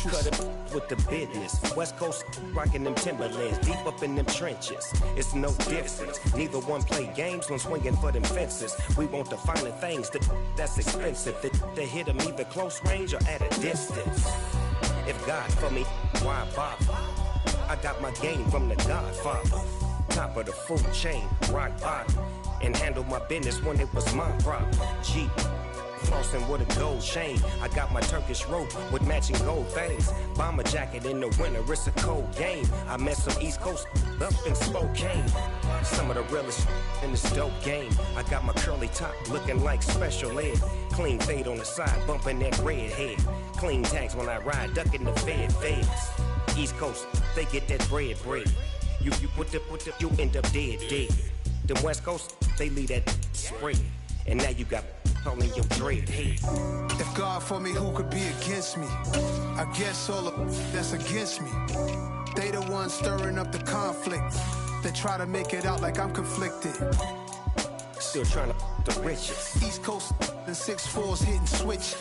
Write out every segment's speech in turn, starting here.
interest. Cut it with the business. West Coast rocking them Timberlands, deep up in them trenches. It's no difference. Neither one play games when swinging for them fences. We want the finer things that's expensive. They hit them either close range or at a distance. If God for me, why bother? I got my game from the Godfather. Top of the food chain, rock bottom. And handle my business when it was my problem. G. Flossing with a gold chain. I got my Turkish rope with matching gold things. Bomber jacket in the winter, it's a cold game. I met some East Coast up in Spokane. Some of the realest in this dope game. I got my curly top looking like special ed. Clean fade on the side, bumping that red head. Clean tags when I ride, ducking the feds. East Coast, they get that bread. You you end up dead. Them West Coast, they leave that spread. And now you got on your dread head. If God for me, who could be against me? I guess all of that's against me. They the ones stirring up the conflict. They try to make it out like I'm conflicted. Still trying to the riches. East Coast and 6'4's hitting switch.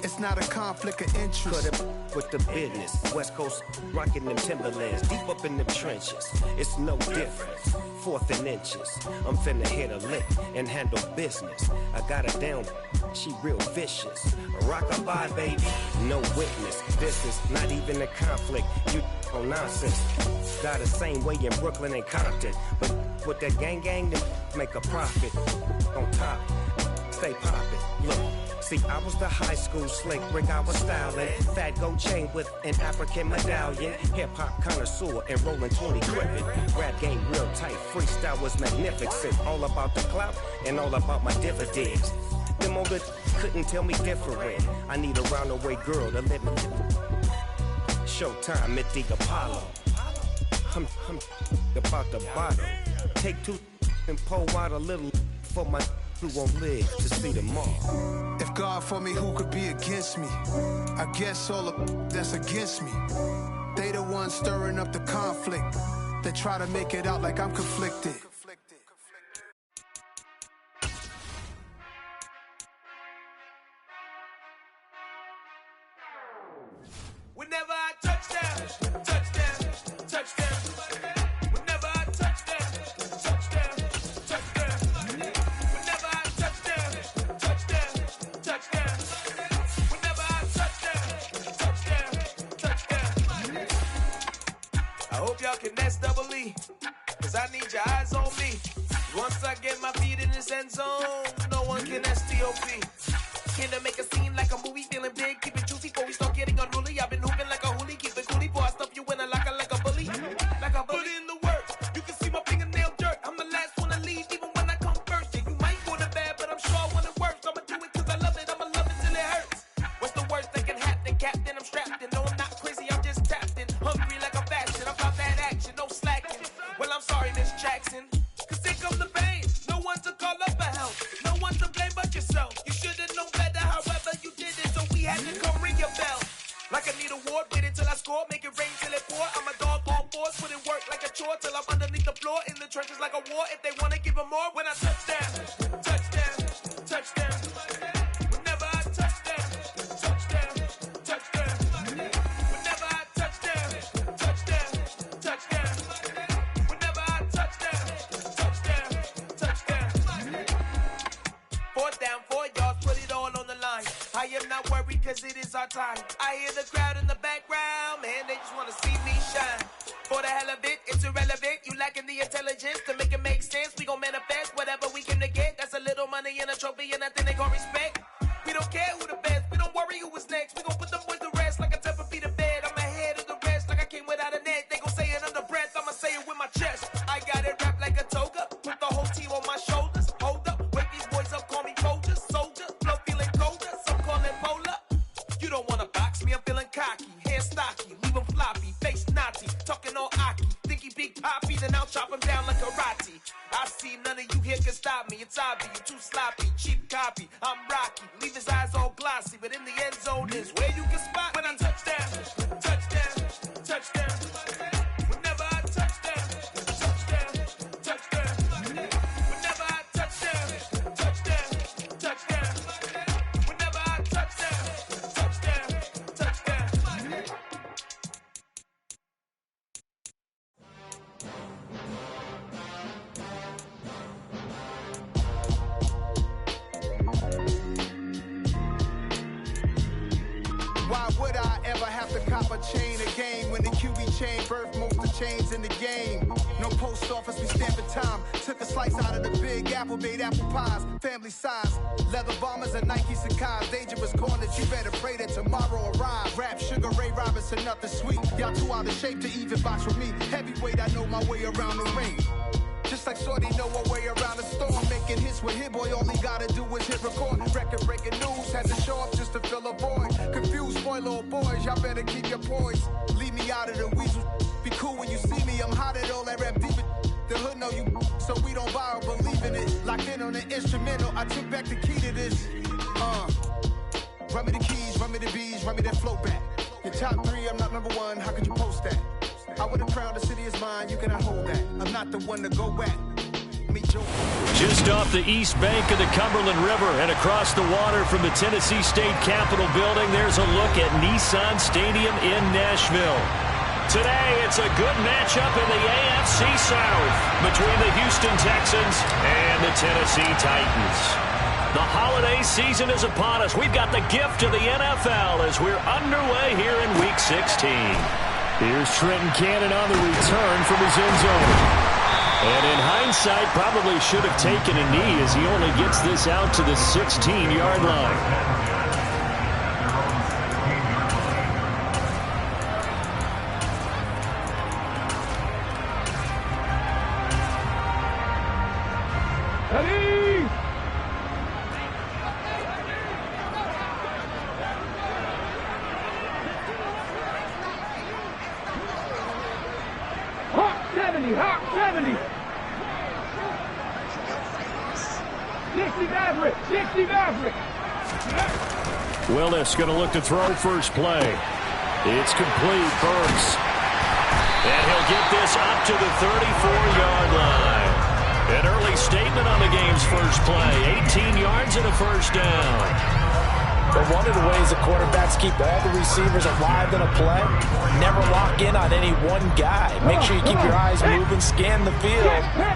It's not a conflict of interest. Cut it with the business. West Coast rocking them Timberlands, deep up in them trenches. It's no difference. Fourth and inches. I'm finna hit a lick and handle business. I got her down, she real vicious. Rock-a-bye, baby, no witness. This is not even a conflict. You on nonsense. Got the same way in Brooklyn and Compton, but with that gang, then make a profit. On top, stay poppin'. Look, see, I was the high school slick Rick, I was styling. Fat gold chain with an African medallion. Hip-hop connoisseur and rolling 20 crippin'. Rap game real tight, freestyle was magnificent. All about the clout and all about my dividends. Them older couldn't tell me different. I need a roundaway girl to let me Showtime at the Apollo. I'm about the bottom. Take two and pour out a little for my who won't live to see tomorrow. If God for me, who could be against me? I guess all of that's against me. They the ones stirring up the conflict. They try to make it out like I'm conflicted. Whenever I touchdown, touchdown, touchdown. Whenever I touchdown, touchdown, touchdown. Whenever I touchdown, touchdown, touchdown. Whenever I touchdown, touchdown. I hope y'all can S-double-E, cause I need your eyes on me. Once I get my feet in this end zone, no one can S-T-O-P. Can to make a scene like a movie, feeling big, keep it juicy before we start getting unruly. I've been hooping like a hoolie, keep it coolie before I stuff you in a locker like a bully. Like a bully. Put in the work, you can see my fingernail dirt. I'm the last one to leave, even when I come first. Yeah, you might want it bad, but I'm sure I want it worse. I'ma do it cause I love it, I'ma love it till it hurts. What's the worst that can happen, Captain? I'm strapped in, no I'm not crazy, I'm just tapped in. Hungry like a fashion, I'm about that action, no slacking. Well, I'm sorry, Miss Jackson, cause here comes the pain. No one to call up for help, no one to blame but yourself. You should've known better, however you did it, so we had to come ring your bell. Like I need a ward, wait until I score, make it rain till it pour. I'm a dog, all fours, put in work like a chore till I'm underneath the floor, in the trenches like a war. If they wanna give them more, when I touchdown, touchdown, touchdown. Whenever I touchdown, touchdown, touchdown. Whenever I touchdown, touchdown, touchdown. Whenever I touchdown, touchdown, touchdown. Fourth down, 4 yards, put it all on the line. I am not worried cause it is our time. I hear the crowd in the background, man, they just wanna see me shine. For the hell of it, it's irrelevant. You lacking the intelligence to make it make sense. We gon' manifest whatever we came to get. That's a little money and a trophy and nothing they gon' respect. We don't care who the best, we don't worry who was next. We gon' put them boys to rest like a 10 feet of bed. I'm ahead of the rest like I came without a net. They gon' say it under breath, I'ma say it with my chest. I got it wrapped like a toga, put the whole team on my shoulders. Hold up, wake these boys up, call me soldier, soldier. Flow feeling colder, some call it polar. You don't wanna box me, I'm feeling cocky. Hair stocky, leave him floppy, face naughty. Talking all aki, think he big poppy, then I'll chop him down like karate. I see none of you here can stop me. It's obvious, you too sloppy, cheap copy. I'm Rocky, leave his eyes all glossy, but in the end zone is where you can spot when I touchdown, touchdown, touchdown. Whenever I touchdown, touchdown, touchdown. Whenever I touchdown, touchdown, touchdown. Whenever I touchdown, touchdown, touchdown. a chain of game. When the QB chain birthed most of chains in the game. No post office, we stamping time. Took a slice out of the big apple, made apple pies. Family size, leather bombers and Nike Sacai's. Dangerous corners, you better pray that tomorrow arrive. Rap, Sugar Ray Robinson, nothing sweet. Y'all too out of shape to even box with me. Heavyweight, I know my way around the ring. Just like Shorty know a way around the storm. Making hits with Hit Boy, all he gotta do is hit record. Record breaking news, had to show up just to fill a void. Confused boy, little boys, y'all better keep your poise. Leave me out of the weasel. Be cool when you see me, I'm hot at all that rap deep. The hood know you, so we don't borrow, believe in it. Locked in on the instrumental, I took back the key to this. Run me the keys, run me the bees, run me that flow back. Your top 3, I'm not number 1, how could you post that? I would have crowned the city is mine, you cannot hold that. I'm not the one to go back. Just off the east bank of the Cumberland River and across the water from the Tennessee State Capitol building, there's a look at Nissan Stadium in Nashville. Today, it's a good matchup in the AFC South between the Houston Texans and the Tennessee Titans. The holiday season is upon us. We've got the gift of the NFL as we're underway here in Week 16. Here's Trenton Cannon on the return from his end zone. And in hindsight, probably should have taken a knee as he only gets this out to the 16-yard line. Willis going to look to throw first play. It's complete. Burks. And he'll get this up to the 34-yard line. An early statement on the game's first play. 18 yards and a first down. But one of the ways the quarterbacks keep all the receivers alive in a play, never lock in on any one guy. Make sure you keep your eyes moving, scan the field.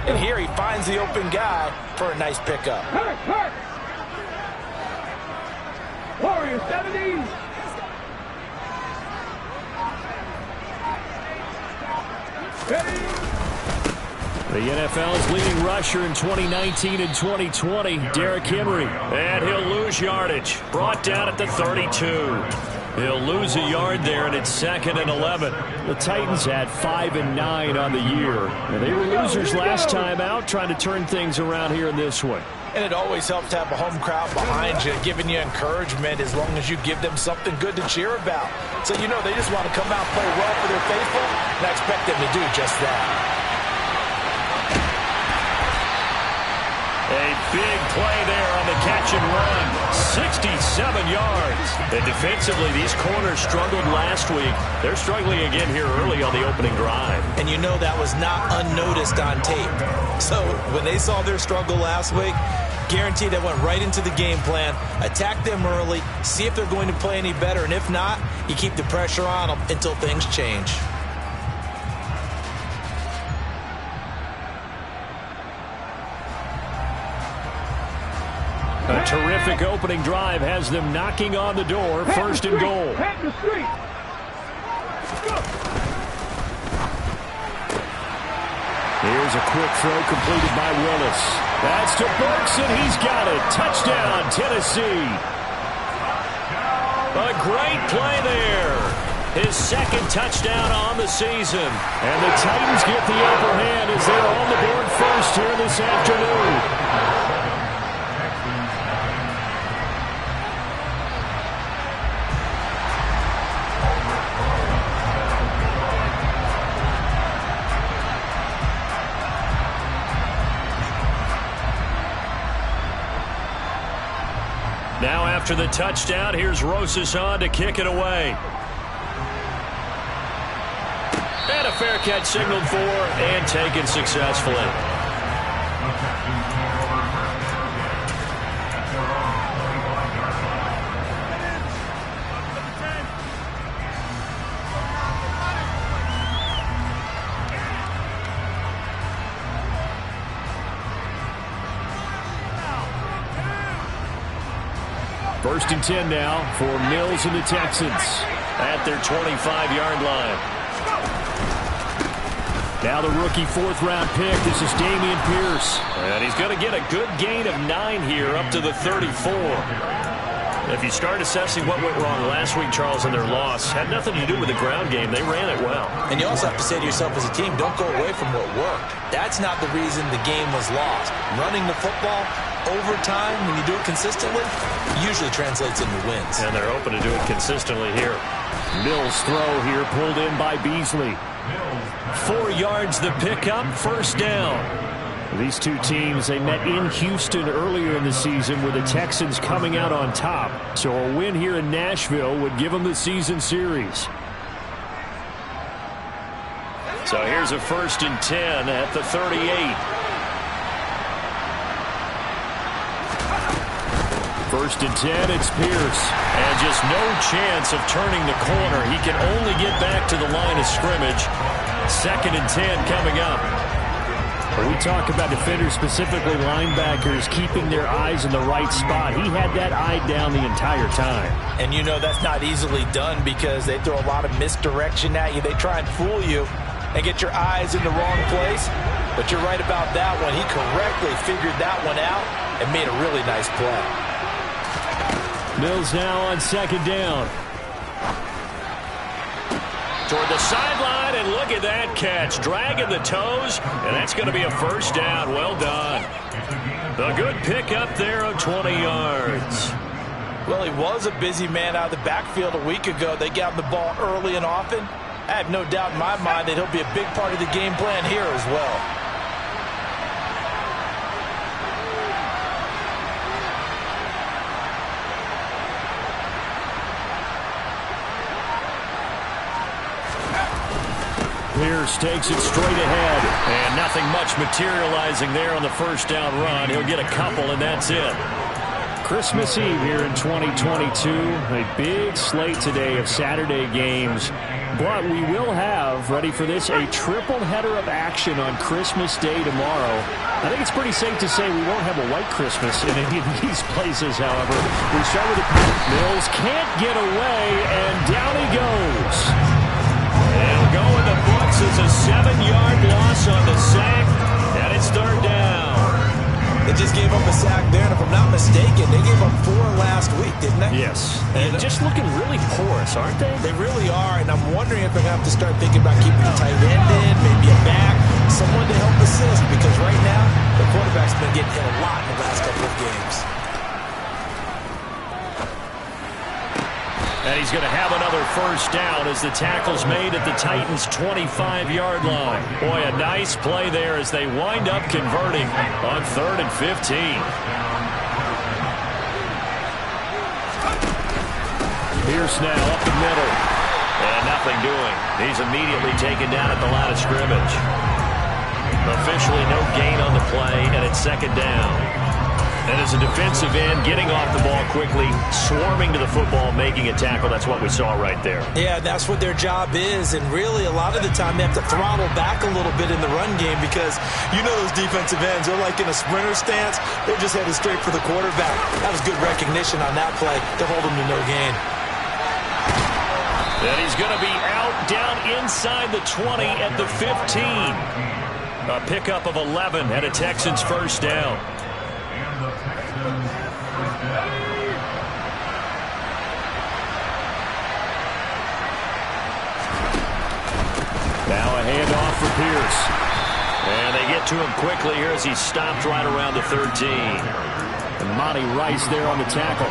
And here he finds the open guy for a nice pickup. Warriors 70. The NFL's leading rusher in 2019 and 2020, Derrick Henry. And he'll lose yardage. Brought down at the 32. He'll lose a yard there, and it's 2nd and 11. The Titans had 5 and 9 on the year. And they were losers last time out, trying to turn things around here in this one. And it always helps to have a home crowd behind you, giving you encouragement as long as you give them something good to cheer about. So you know they just want to come out and play well for their faithful, and I expect them to do just that. A big play there on the catch and run. 67 yards. And defensively, these corners struggled last week. They're struggling again here early on the opening drive. And you know that was not unnoticed on tape. So when they saw their struggle last week, guaranteed they went right into the game plan, attack them early, see if they're going to play any better. And if not, you keep the pressure on them until things change. A terrific opening drive has them knocking on the door. 1st and goal. Here's a quick throw completed by Willis. That's to Burks, and he's got it. Touchdown, Tennessee. A great play there. His 2nd touchdown on the season. And the Titans get the upper hand as they're on the board first here this afternoon. Now after the touchdown, here's Rosas on to kick it away. And a fair catch signaled for and taken successfully. First and 10 now for Mills and the Texans. at their 25-yard line. Now the rookie fourth-round pick. This is Dameon Pierce. And he's going to get a good gain of 9 here up to the 34. If you start assessing what went wrong last week, Charles, in their loss, had nothing to do with the ground game. They ran it well. And you also have to say to yourself as a team, don't go away from what worked. That's not the reason the game was lost. Running the football over time, when you do it consistently, usually translates into wins. And they're open to do it consistently here. Mills' throw here pulled in by Beasley. 4 yards the pickup, first down. These two teams, they met in Houston earlier in the season with the Texans coming out on top. So a win here in Nashville would give them the season series. So here's a 1st and 10 at the 38. 1st and 10, it's Pierce. And just no chance of turning the corner. He can only get back to the line of scrimmage. 2nd and 10 coming up. We talk about defenders, specifically linebackers, keeping their eyes in the right spot. He had that eye down the entire time. And you know that's not easily done because they throw a lot of misdirection at you. They try and fool you and get your eyes in the wrong place. But you're right about that one. He correctly figured that one out and made a really nice play. Mills now on 2nd down. Toward the sideline, and look at that catch. Dragging the toes, and that's going to be a first down. Well done. A good pickup there of 20 yards. Well, he was a busy man out of the backfield a week ago. They got him the ball early and often. I have no doubt in my mind that he'll be a big part of the game plan here as well. Pierce takes it straight ahead, and nothing much materializing there on the first down run. He'll get a couple, and that's it. Christmas Eve here in 2022. A big slate today of Saturday games. But we will have, ready for this, a triple header of action on Christmas Day tomorrow. I think it's pretty safe to say we won't have a white Christmas in any of these places, however. We start with the Mills can't get away, and down he goes. It'll go in the books as a 7-yard loss on the sack, and it's 3rd down. They just gave up a sack there, and if I'm not mistaken, they gave up 4 last week, didn't they? Yes. And just looking really porous, aren't they? They really are, and I'm wondering if they're going to have to start thinking about keeping the tight end in, maybe a back, someone to help assist, because right now, the quarterback's been getting hit a lot in the last couple of games. And he's going to have another first down as the tackle's made at the Titans' 25-yard line. Boy, a nice play there as they wind up converting on 3rd and 15. Pierce now up the middle. And nothing doing. He's immediately taken down at the line of scrimmage. Officially no gain on the play, and it's 2nd down. And as a defensive end, getting off the ball quickly, swarming to the football, making a tackle. That's what we saw right there. Yeah, that's what their job is. And really, a lot of the time, they have to throttle back a little bit in the run game because you know those defensive ends, they're like in a sprinter stance. They're just headed straight for the quarterback. That was good recognition on that play to hold him to no gain. And he's going to be out down inside the 20 at the 15. A pickup of 11 and a Texans first down. Now a handoff for Pierce. And they get to him quickly here as he stopped right around the 13. And Monty Rice there on the tackle.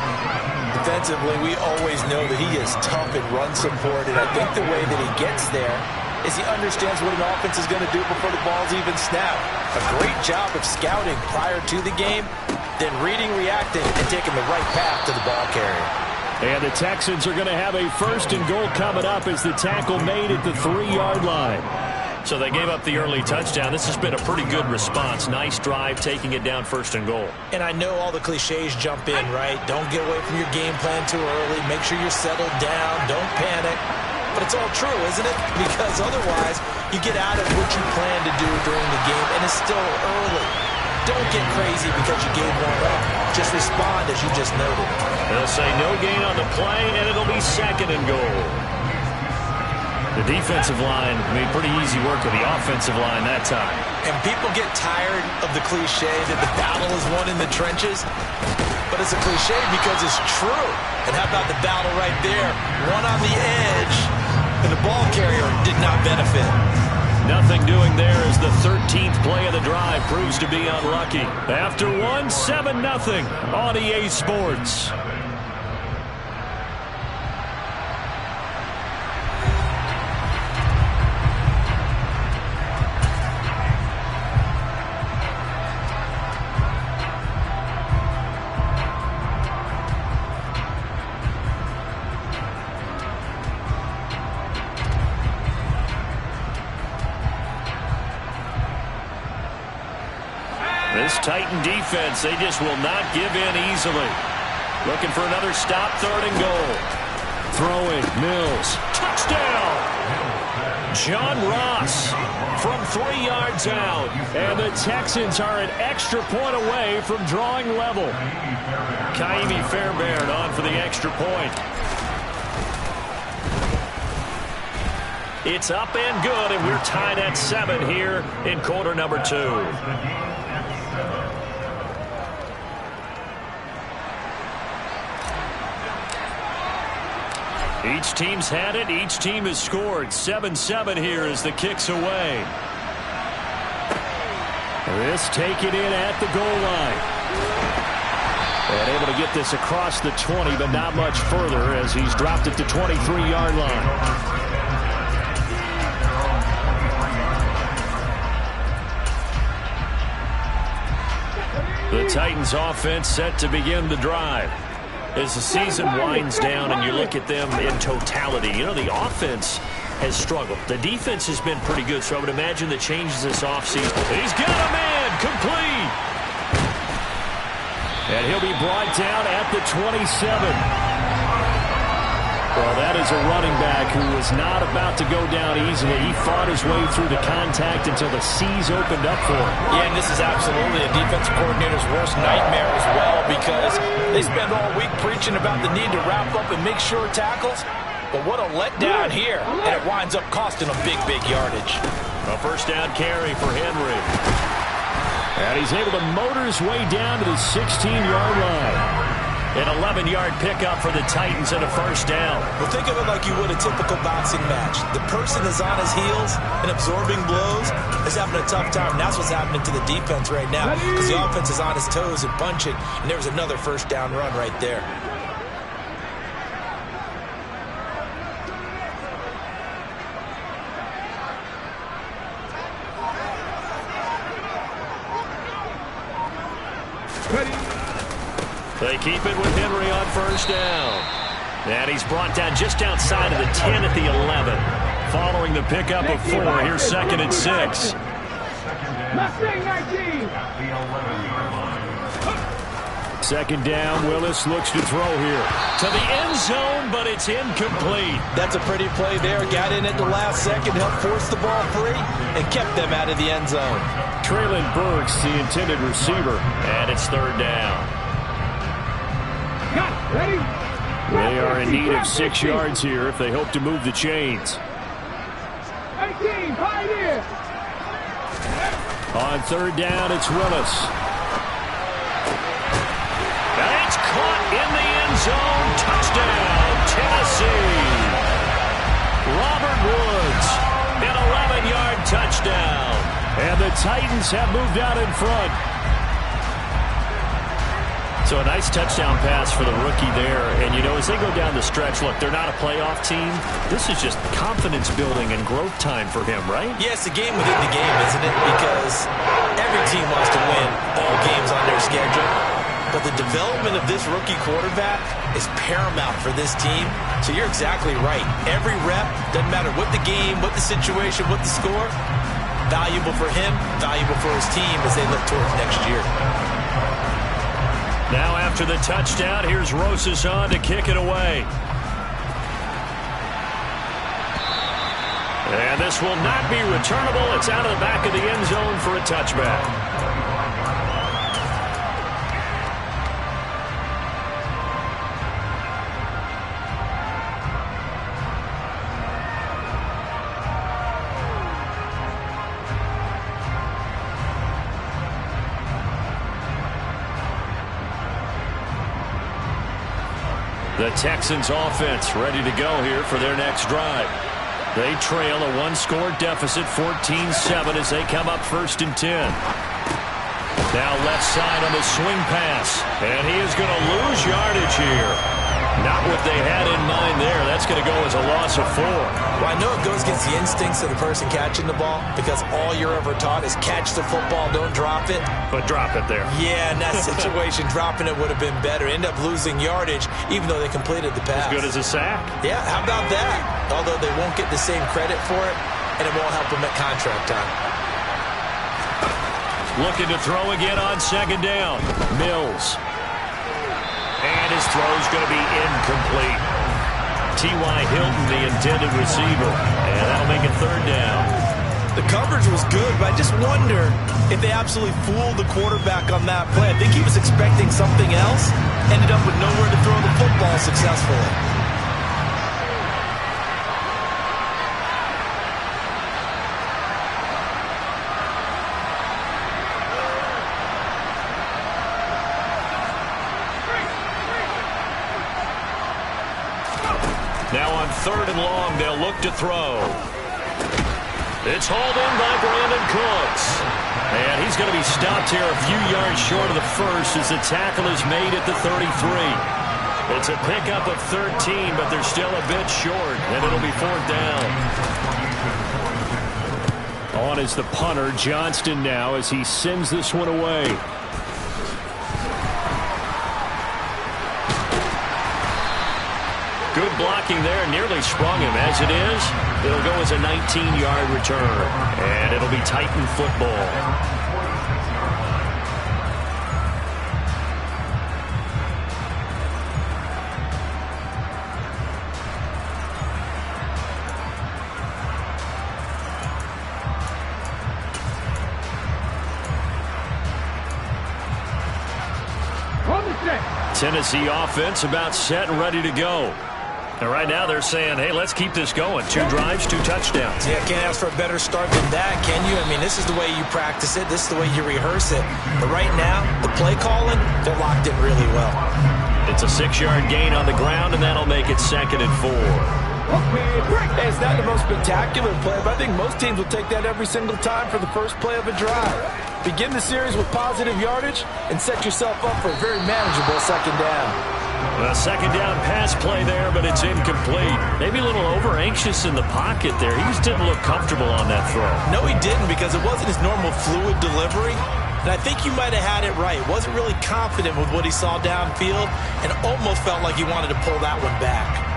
Defensively, we always know that he is tough in run support, and I think the way that he gets there is he understands what an offense is going to do before the ball's even snapped. A great job of scouting prior to the game, then reading, reacting, and taking the right path to the ball carrier. And the Texans are going to have a 1st and goal coming up as the tackle made at the 3-yard line. So they gave up the early touchdown. This has been a pretty good response. Nice drive, taking it down 1st and goal. And I know all the cliches jump in, right? Don't get away from your game plan too early. Make sure you're settled down. Don't panic. But it's all true, isn't it? Because otherwise, you get out of what you plan to do during the game, and it's still early. Don't get crazy because you gave one up. Just respond as you just noted. They'll say no gain on the play, and it'll be 2nd and goal. Defensive line made pretty easy work of the offensive line that time. And people get tired of the cliche that the battle is won in the trenches. But it's a cliche because it's true. And how about the battle right there? One on the edge, and the ball carrier did not benefit. Nothing doing there as the 13th play of the drive proves to be unlucky. After one, 7-0 on EA Sports. This Titan defense, they just will not give in easily. Looking for another stop, 3rd and goal. Throwing, Mills. Touchdown! John Ross from 3 yards out. And the Texans are an extra point away from drawing level. Kaimi Fairbairn on for the extra point. It's up and good, and we're tied at 7 here in quarter number 2. Each team's had it. Each team has scored. 7-7 here as the kick's away. This taken in at the goal line. And able to get this across the 20, but not much further as he's dropped it to 23-yard line. The Titans offense set to begin the drive. As the season winds down and you look at them in totality, you know, the offense has struggled. The defense has been pretty good, so I would imagine the changes this offseason. He's got a man, complete. And he'll be brought down at the 27. Well, that is a running back who was not about to go down easily. He fought his way through the contact until the seas opened up for him. Yeah, and this is absolutely a defensive coordinator's worst nightmare as well, because they spend all week preaching about the need to wrap up and make sure tackles. But what a letdown here, and it winds up costing them big, big yardage. A first down carry for Henry. And he's able to motor his way down to the 16-yard line. An 11-yard pickup for the Titans and a first down. Well, think of it like you would a typical boxing match. The person is on his heels and absorbing blows is having a tough time. And that's what's happening to the defense right now, because the offense is on his toes and punching, and there was another first down run right there. They keep it with Henry on first down. And he's brought down just outside of the 10 at the 11. Following the pickup of 4, here's 2nd and 6. Second down, Willis looks to throw here. To the end zone, but it's incomplete. That's a pretty play there. Got in at the last second, helped force the ball free, and kept them out of the end zone. Traylon Burks, the intended receiver, and it's 3rd down. They are in need of 6 yards here if they hope to move the chains. On 3rd down, it's Willis. And it's caught in the end zone. Touchdown, Tennessee. Robert Woods, an 11-yard touchdown. And the Titans have moved out in front. So a nice touchdown pass for the rookie there. And, you know, as they go down the stretch, look, they're not a playoff team. This is just confidence building and growth time for him, right? Yeah, it's a game within the game, isn't it? Because every team wants to win all games on their schedule. But the development of this rookie quarterback is paramount for this team. So you're exactly right. Every rep, doesn't matter what the game, what the situation, what the score, valuable for him, valuable for his team as they look towards next year. Now after the touchdown, here's Rosas on to kick it away. And this will not be returnable. It's out of the back of the end zone for a touchback. The Texans offense ready to go here for their next drive. They trail a one-score deficit, 14-7, as they come up 1st and 10. Now left side on the swing pass, and he is going to lose yardage here. Not what they had in mind there. That's going to go as a loss of 4. Well, I know it goes against the instincts of the person catching the ball because all you're ever taught is catch the football, don't drop it. But drop it there. Yeah, in that situation, dropping it would have been better. End up losing yardage, even though they completed the pass. As good as a sack. Yeah, how about that? Although they won't get the same credit for it, and it won't help them at contract time. Looking to throw again on 2nd down. Mills. And his throw's going to be incomplete. T.Y. Hilton, the intended receiver. And that'll make it 3rd down. The coverage was good, but I just wonder if they absolutely fooled the quarterback on that play. I think he was expecting something else. Ended up with nowhere to throw the football successfully. Now on 3rd and long, they'll look to throw. It's hauled in by Brandon Cooks. And he's going to be stopped here a few yards short of the first as the tackle is made at the 33. It's a pickup of 13, but they're still a bit short, and it'll be 4th down. On is the punter, Johnston, now as he sends this one away. Good blocking there, nearly sprung him. As it is, it'll go as a 19-yard return, and it'll be Titan football. Tennessee offense about set and ready to go. And right now they're saying, hey, let's keep this going. 2 drives, 2 touchdowns. Yeah, can't ask for a better start than that, can you? I mean, this is the way you practice it. This is the way you rehearse it. But right now, the play calling, they're locked in really well. It's a 6-yard gain on the ground, and that'll make it 2nd and 4. Hey, it's not the most spectacular play, but I think most teams will take that every single time for the first play of a drive. Begin the series with positive yardage and set yourself up for a very manageable 2nd down. A 2nd down pass play there, but it's incomplete. Maybe a little over-anxious in the pocket there. He just didn't look comfortable on that throw. No, he didn't, because it wasn't his normal fluid delivery. And I think you might have had it right. Wasn't really confident with what he saw downfield and almost felt like he wanted to pull that one back.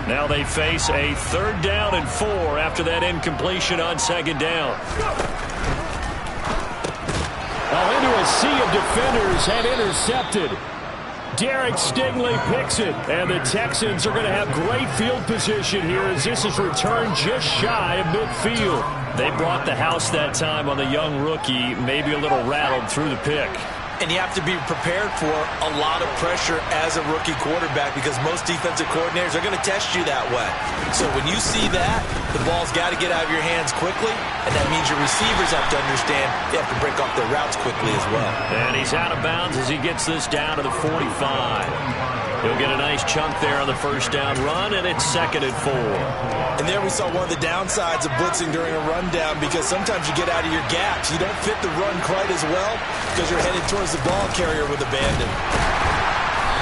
Now they face a 3rd down and 4 after that incompletion on 2nd down. Into a sea of defenders and intercepted. Derek Stingley picks it, and the Texans are going to have great field position here as this is returned just shy of midfield. They brought the house that time on the young rookie, maybe a little rattled through the pick. And you have to be prepared for a lot of pressure as a rookie quarterback because most defensive coordinators are going to test you that way. So when you see that, the ball's got to get out of your hands quickly, and that means your receivers have to understand they have to break off their routes quickly as well. And he's out of bounds as he gets this down to the 45. He'll get a nice chunk there on the 1st down run, and it's 2nd and 4. And there we saw one of the downsides of blitzing during a rundown because sometimes you get out of your gaps. You don't fit the run quite as well because you're headed towards the ball carrier with abandon.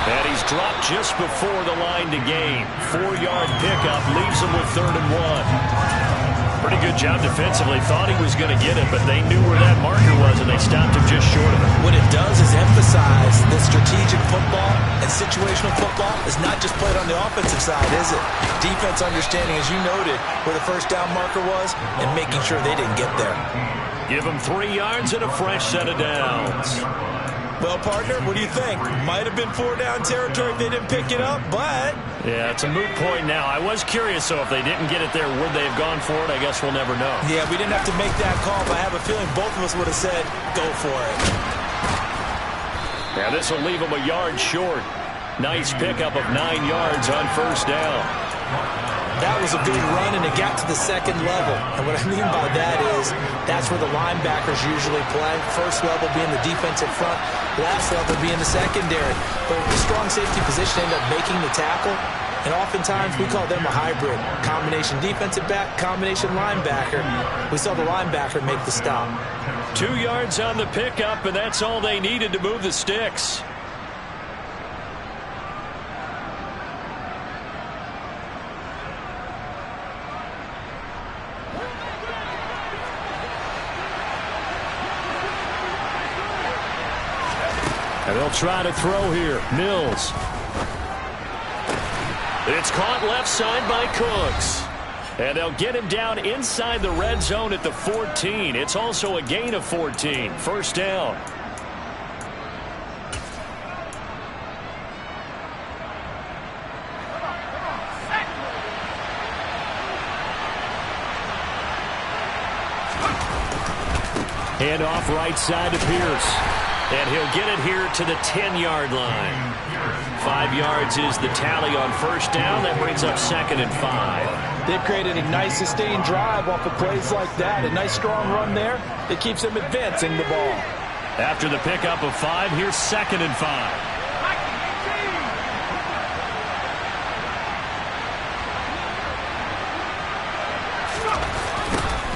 And he's dropped just before the line to gain. 4-yard pickup leaves him with 3rd and 1. Pretty good job defensively. Thought he was going to get it, but they knew where that marker was, and they stopped him just short of it. What it does is emphasize that strategic football and situational football is not just played on the offensive side, is it? Defense understanding, as you noted, where the 1st down marker was and making sure they didn't get there. Give him 3 yards and a fresh set of downs. Well, partner, what do you think? Might have been 4-down territory if they didn't pick it up, but... Yeah, it's a moot point now. I was curious, so if they didn't get it there, would they have gone for it? I guess we'll never know. Yeah, we didn't have to make that call, but I have a feeling both of us would have said, go for it. Yeah, this will leave them a yard short. Nice pickup of 9 yards on first down. That was a good run, and it got to the second level. And what I mean by that is that's where the linebackers usually play. First level being the defensive front, last level being the secondary. But the strong safety position ended up making the tackle. And oftentimes we call them a hybrid. Combination defensive back, combination linebacker. We saw the linebacker make the stop. 2 yards on the pickup, and that's all they needed to move the sticks. And they'll try to throw here. Mills. It's caught left side by Cooks. And they'll get him down inside the red zone at the 14. It's also a gain of 14. First down. Hand off right side to Pierce. And he'll get it here to the 10-yard line. 5 yards is the tally on first down. That brings up 2nd and 5. They've created a nice sustained drive off of plays like that. A nice strong run there that keeps them advancing the ball. After the pickup of 5, here's 2nd and 5.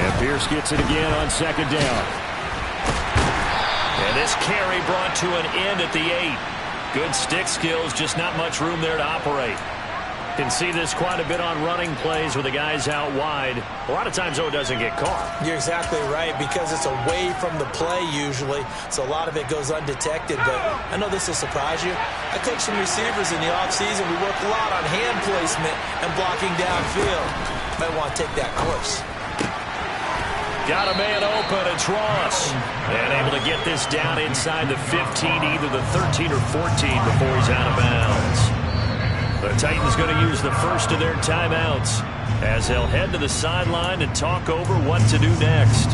And Pierce gets it again on 2nd down. And this carry brought to an end at the 8. Good stick skills, just not much room there to operate. Can see this quite a bit on running plays with the guys out wide. A lot of times, though, it doesn't get caught. You're exactly right, because it's away from the play usually, so a lot of it goes undetected. But I know this will surprise you. I coach some receivers in the offseason. We work a lot on hand placement and blocking downfield. Might want to take that course. Got a man open. It's Ross. And able to get this down inside the 15, either the 13 or 14 before he's out of bounds. The Titans going to use the first of their timeouts as they'll head to the sideline and talk over what to do next.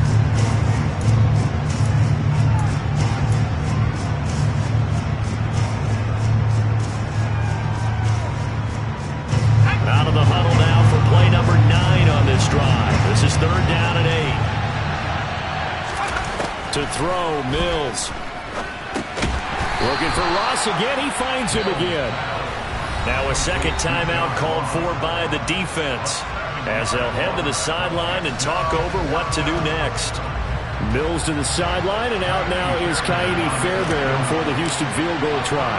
Out of the huddle now for play number 9 on this drive. This is 3rd down and 8. To throw, Mills. Looking for Ross again. He finds him again. Now a second timeout called for by the defense as they'll head to the sideline and talk over what to do next. Mills to the sideline, and out now is Kaimi Fairbairn for the Houston field goal try.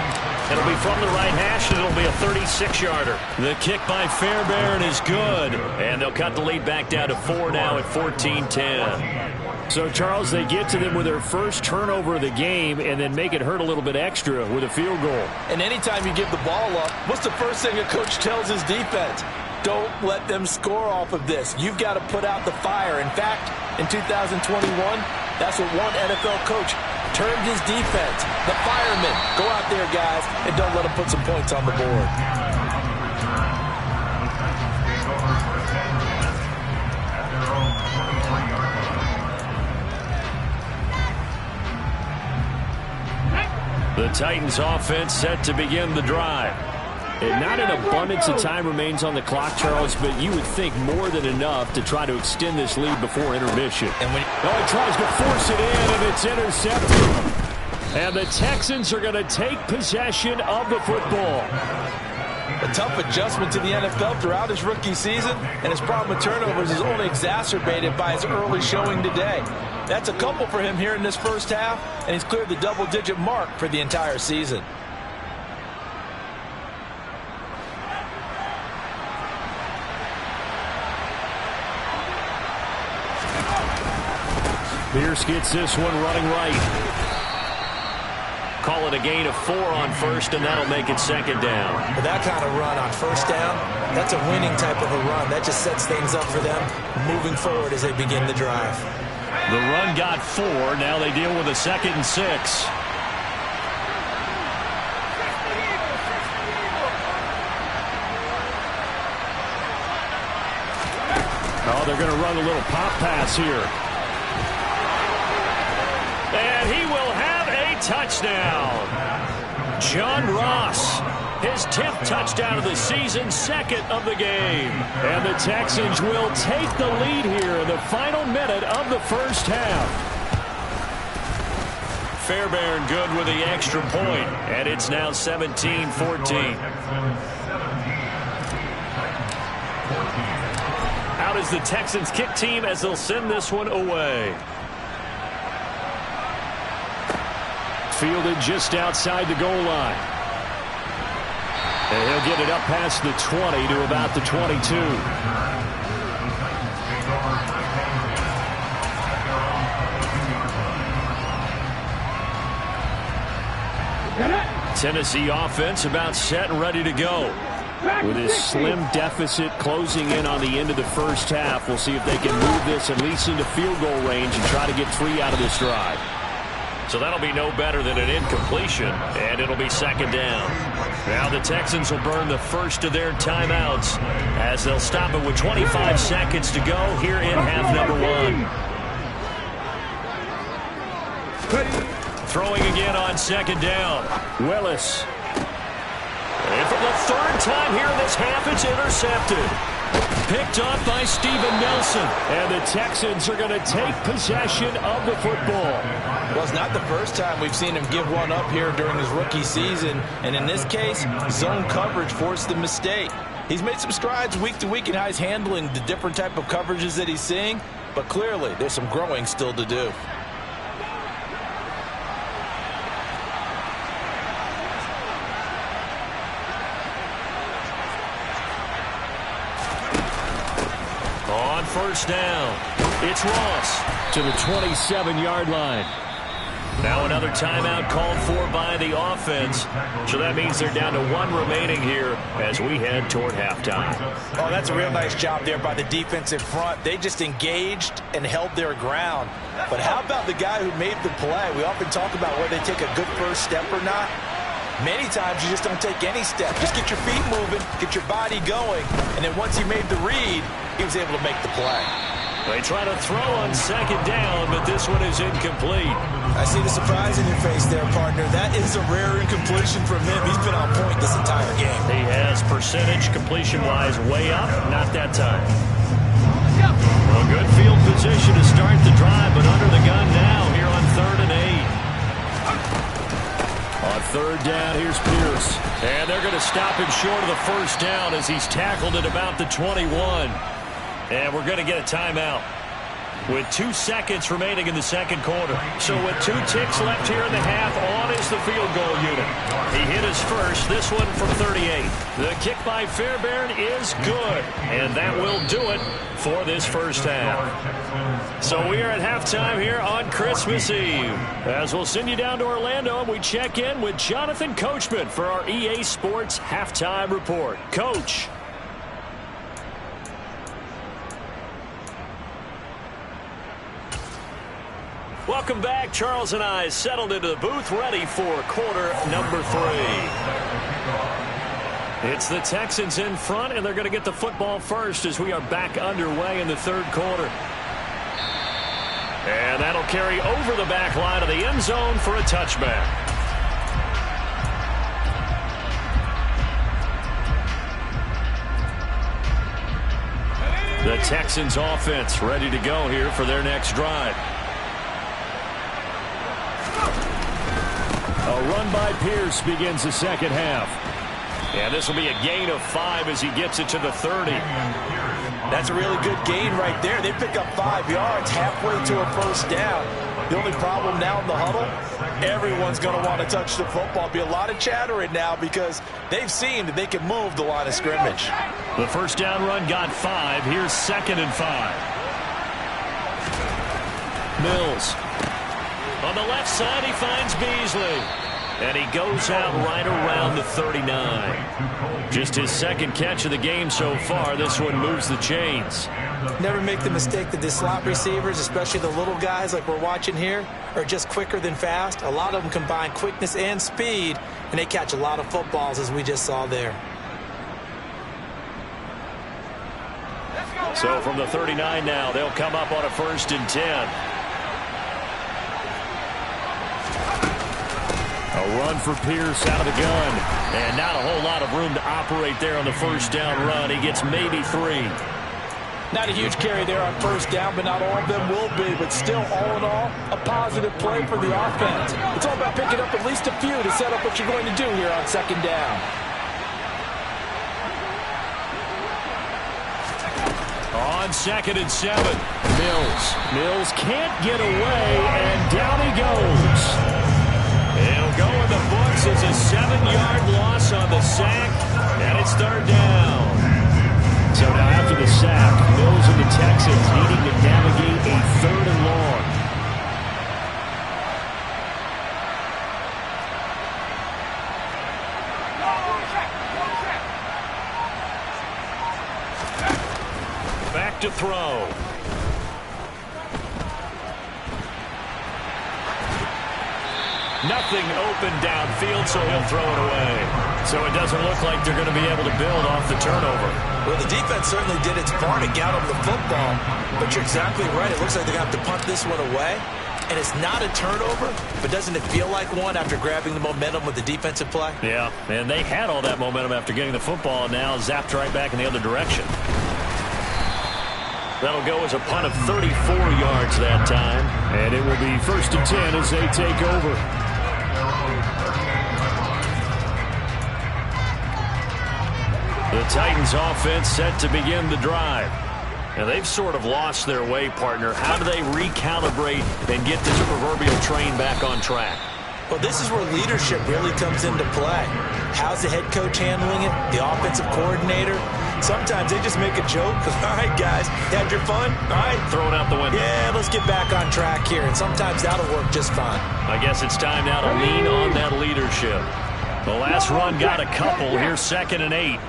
It'll be from the right hash, and it'll be a 36-yarder. The kick by Fairbairn is good, and they'll cut the lead back down to 4 now at 14-10. So, Charles, they get to them with their first turnover of the game and then make it hurt a little bit extra with a field goal. And anytime you give the ball up, what's the first thing a coach tells his defense? Don't let them score off of this. You've got to put out the fire. In fact, in 2021, that's what one NFL coach termed his defense. The firemen. Go out there, guys, and don't let them put some points on the board. The Titans offense set to begin the drive. And not an abundance of time remains on the clock, Charles, but you would think more than enough to try to extend this lead before intermission. And when he tries to force it in, and it's intercepted. And the Texans are going to take possession of the football. A tough adjustment to the NFL throughout his rookie season, and his problem with turnovers is only exacerbated by his early showing today. That's a couple for him here in this first half, and he's cleared the double-digit mark for the entire season. Pierce gets this one running right. Call it a gain of 4 on first, and that'll make it 2nd down. With that kind of run on first down, that's a winning type of a run. That just sets things up for them moving forward as they begin the drive. The run got 4. Now they deal with a 2nd and 6. Oh, they're going to run a little pop pass here. And he will have a touchdown. John Ross, his 10th touchdown of the season, 2nd of the game. And the Texans will take the lead here in the final minute of the first half. Fairbairn good with the extra point, and it's now 17-14. Out is the Texans kick team as they'll send this one away. Fielded just outside the goal line. And he'll get it up past the 20 to about the 22. Tennessee offense about set and ready to go. With his slim deficit closing in on the end of the first half, we'll see if they can move this at least into field goal range and try to get 3 out of this drive. So that'll be no better than an incompletion, and it'll be 2nd down. Now the Texans will burn the first of their timeouts as they'll stop it with 25 seconds to go here in half number 1. Throwing again on 2nd down. Willis. And for the 3rd time here in this half, it's intercepted. Picked off by Steven Nelson. And the Texans are going to take possession of the football. Well, it's not the first time we've seen him give one up here during his rookie season. And in this case, zone coverage forced the mistake. He's made some strides week to week in how he's handling the different type of coverages that he's seeing. But clearly, there's some growing still to do. On 1st down, it's Ross to the 27-yard line. Now another timeout called for by the offense. So that means they're down to 1 remaining here as we head toward halftime. Oh, that's a real nice job there by the defense in front. They just engaged and held their ground. But how about the guy who made the play? We often talk about whether they take a good first step or not. Many times you just don't take any step. Just get your feet moving, get your body going, and then once he made the read, he was able to make the play. They try to throw on 2nd down, but this one is incomplete. I see the surprise in your face there, partner. That is a rare incompletion from him. He's been on point this entire game. He has percentage completion-wise way up, not that time. Well, good field position to start the drive, but under the gun now here on 3rd and 8. On 3rd down, here's Pierce. And they're going to stop him short of the 1st down as he's tackled at about the 21. And we're going to get a timeout with 2 seconds remaining in the 2nd quarter. So with 2 ticks left here in the half, on is the field goal unit. He hit his first, this one from 38. The kick by Fairbairn is good, and that will do it for this first half. So we are at halftime here on Christmas Eve. As we'll send you down to Orlando, and we check in with Jonathan Coachman for our EA Sports Halftime Report. Coach. Welcome back. Charles and I settled into the booth, ready for quarter number 3. It's the Texans in front, and they're going to get the football first as we are back underway in the 3rd quarter. And that'll carry over the back line of the end zone for a touchback. The Texans offense ready to go here for their next drive. A run by Pierce begins the 2nd half. And this will be a gain of 5 as he gets it to the 30. That's a really good gain right there. They pick up 5 yards halfway to a 1st down. The only problem now in the huddle, everyone's going to want to touch the football. Be a lot of chattering now because they've seen that they can move the line of scrimmage. The 1st down run got 5. Here's 2nd and 5. Mills. On the left side, he finds Beasley. And he goes out right around the 39. Just his 2nd catch of the game so far. This one moves the chains. Never make the mistake that the slot receivers, especially the little guys like we're watching here, are just quicker than fast. A lot of them combine quickness and speed, and they catch a lot of footballs, as we just saw there. So from the 39 now, they'll come up on a 1st and 10. A run for Pierce out of the gun. And not a whole lot of room to operate there on the 1st down run. He gets maybe 3. Not a huge carry there on 1st down, but not all of them will be. But still, all in all, a positive play for the offense. It's all about picking up at least a few to set up what you're going to do here on 2nd down. On 2nd and 7, Mills can't get away, and down he goes. It'll go in the books as a 7-yard loss on the sack, and it's 3rd down. So now after the sack, Mills and the Texans needing to navigate a 3rd and long. Back to throw. Nothing open downfield, so he'll throw it away. So it doesn't look like they're going to be able to build off the turnover. Well, the defense certainly did its part to get them the football, but you're exactly right. It looks like they're going to have to punt this one away, and it's not a turnover, but doesn't it feel like one after grabbing the momentum with the defensive play? Yeah, and they had all that momentum after getting the football, and now zapped right back in the other direction. That'll go as a punt of 34 yards that time. And it will be 1st and 10 as they take over. The Titans offense set to begin the drive. Now they've sort of lost their way, partner. How do they recalibrate and get this proverbial train back on track? Well, this is where leadership really comes into play. How's the head coach handling it? The offensive coordinator? Sometimes they just make a joke. All right, guys, you had your fun? All right. Throw it out the window. Yeah, let's get back on track here. And sometimes that'll work just fine. I guess it's time now to lean on that leadership. The last run got a couple. Here's 2nd and 8.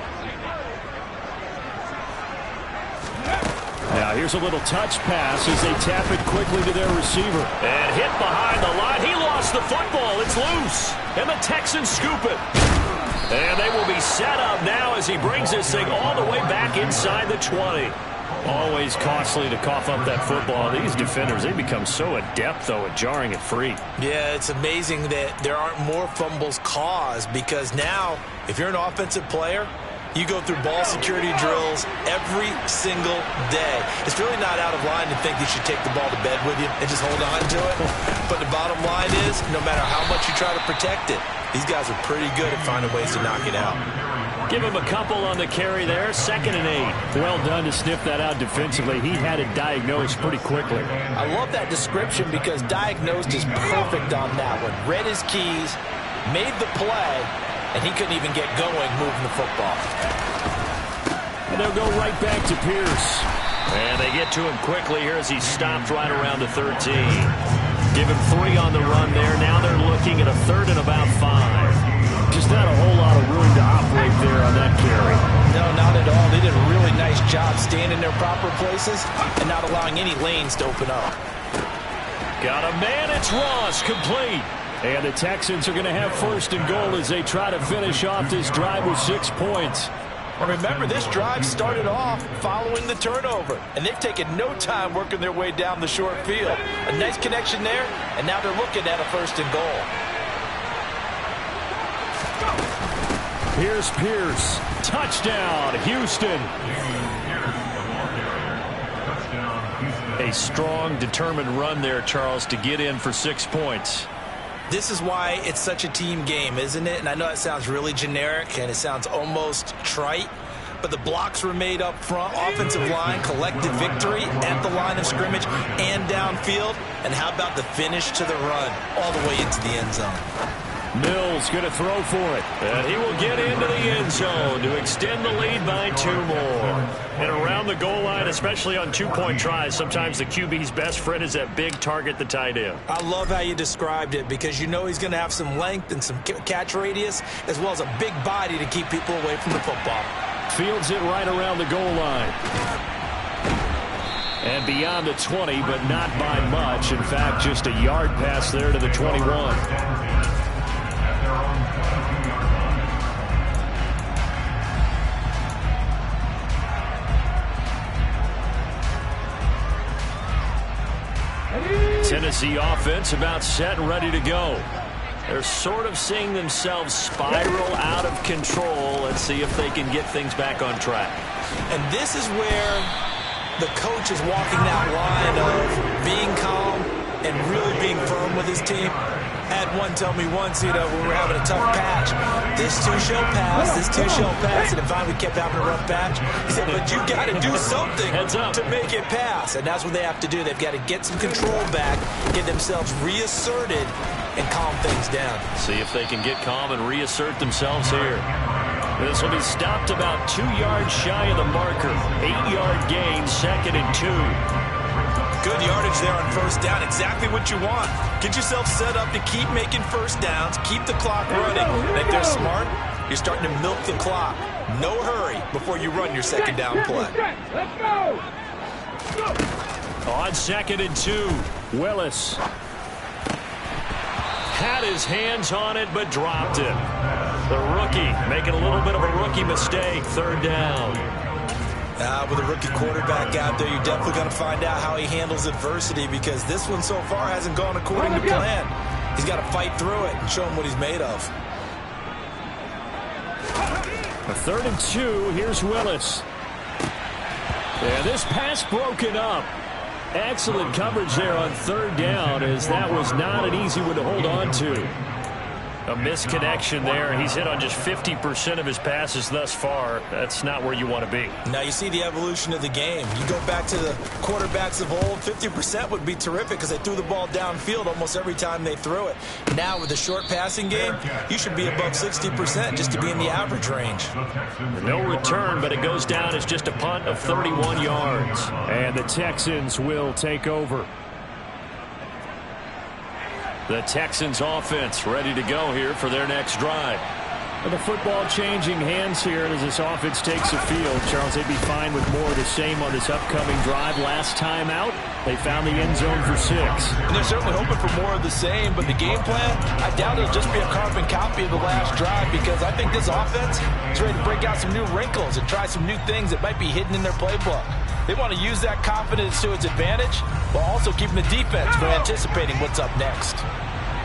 Now here's a little touch pass as they tap it quickly to their receiver. And hit behind the line. He lost the football. It's loose. And the Texans scoop it. And they will be set up now as he brings this thing all the way back inside the 20. Always costly to cough up that football. These defenders, they become so adept, though, at jarring it free. Yeah, it's amazing that there aren't more fumbles caused because now, if you're an offensive player, you go through ball security drills every single day. It's really not out of line to think you should take the ball to bed with you and just hold on to it. But the bottom line is, no matter how much you try to protect it, these guys are pretty good at finding ways to knock it out. Give him a couple on the carry there. 2nd and 8. Well done to sniff that out defensively. He had it diagnosed pretty quickly. I love that description because diagnosed is perfect on that one. Read his keys, made the play, and he couldn't even get going moving the football. And they'll go right back to Pierce. And they get to him quickly here as he stopped right around the 13. Give him 3 on the run there. Now they're looking at a 3rd and about 5. Just not a whole lot of room to operate there on that carry. No, not at all. They did a really nice job staying in their proper places and not allowing any lanes to open up. Got a man. It's Ross, complete. And the Texans are going to have 1st and goal as they try to finish off this drive with 6 points. And remember, this drive started off following the turnover, and they've taken no time working their way down the short field. A nice connection there, and now they're looking at a 1st and goal. Here's Pierce. Touchdown, Houston. A strong, determined run there, Charles, to get in for 6 points. This is why it's such a team game, isn't it? And I know it sounds really generic and it sounds almost trite, but the blocks were made up front, offensive line, collective victory at the line of scrimmage and downfield. And how about the finish to the run all the way into the end zone? Mills going to throw for it. And he will get into the end zone to extend the lead by 2 more. And around the goal line, especially on 2-point tries, sometimes the QB's best friend is that big target, the tight end. I love how you described it because you know he's going to have some length and some catch radius as well as a big body to keep people away from the football. Fields it right around the goal line. And beyond the 20, but not by much. In fact, just a yard pass there to the 21. Tennessee offense about set and ready to go. They're sort of seeing themselves spiral out of control. Let's see if they can get things back on track. And this is where the coach is walking that line of being calm and really being firm with his team. Had one tell me once, when we were having a tough patch, this two shall pass, and then finally we kept having a rough patch. He said, but you got to do something to make it pass. And that's what they have to do. They've got to get some control back, get themselves reasserted, and calm things down. See if they can get calm and reassert themselves here. This will be stopped about 2 yards shy of the marker. 8-yard gain, 2nd and 2. Good yardage there on first down. Exactly what you want. Get yourself set up to keep making first downs, keep the clock running. And if they're smart, you're starting to milk the clock. No hurry before you run your second down play. Let's go! On 2nd and 2, Willis had his hands on it but dropped it. The rookie making a little bit of a rookie mistake. 3rd down. With a rookie quarterback out there, you're definitely going to find out how he handles adversity, because this one so far hasn't gone according to plan. He's got to fight through it and show him what he's made of. A 3rd and 2. Here's Willis. And this pass broken up. Excellent coverage there on 3rd down, as that was not an easy one to hold on to. A misconnection there. He's hit on just 50% of his passes thus far. That's not where you want to be. Now you see the evolution of the game. You go back to the quarterbacks of old, 50% would be terrific because they threw the ball downfield almost every time they threw it. Now with the short passing game, you should be above 60% just to be in the average range. No return, but it goes down as just a punt of 31 yards. And the Texans will take over. The Texans offense ready to go here for their next drive. And the football changing hands here as this offense takes the field. Charles, they'd be fine with more of the same on this upcoming drive. Last time out, they found the end zone for 6. And they're certainly hoping for more of the same, but the game plan, I doubt it'll just be a carbon copy of the last drive, because I think this offense is ready to break out some new wrinkles and try some new things that might be hidden in their playbook. They want to use that confidence to its advantage while also keeping the defense from anticipating what's up next.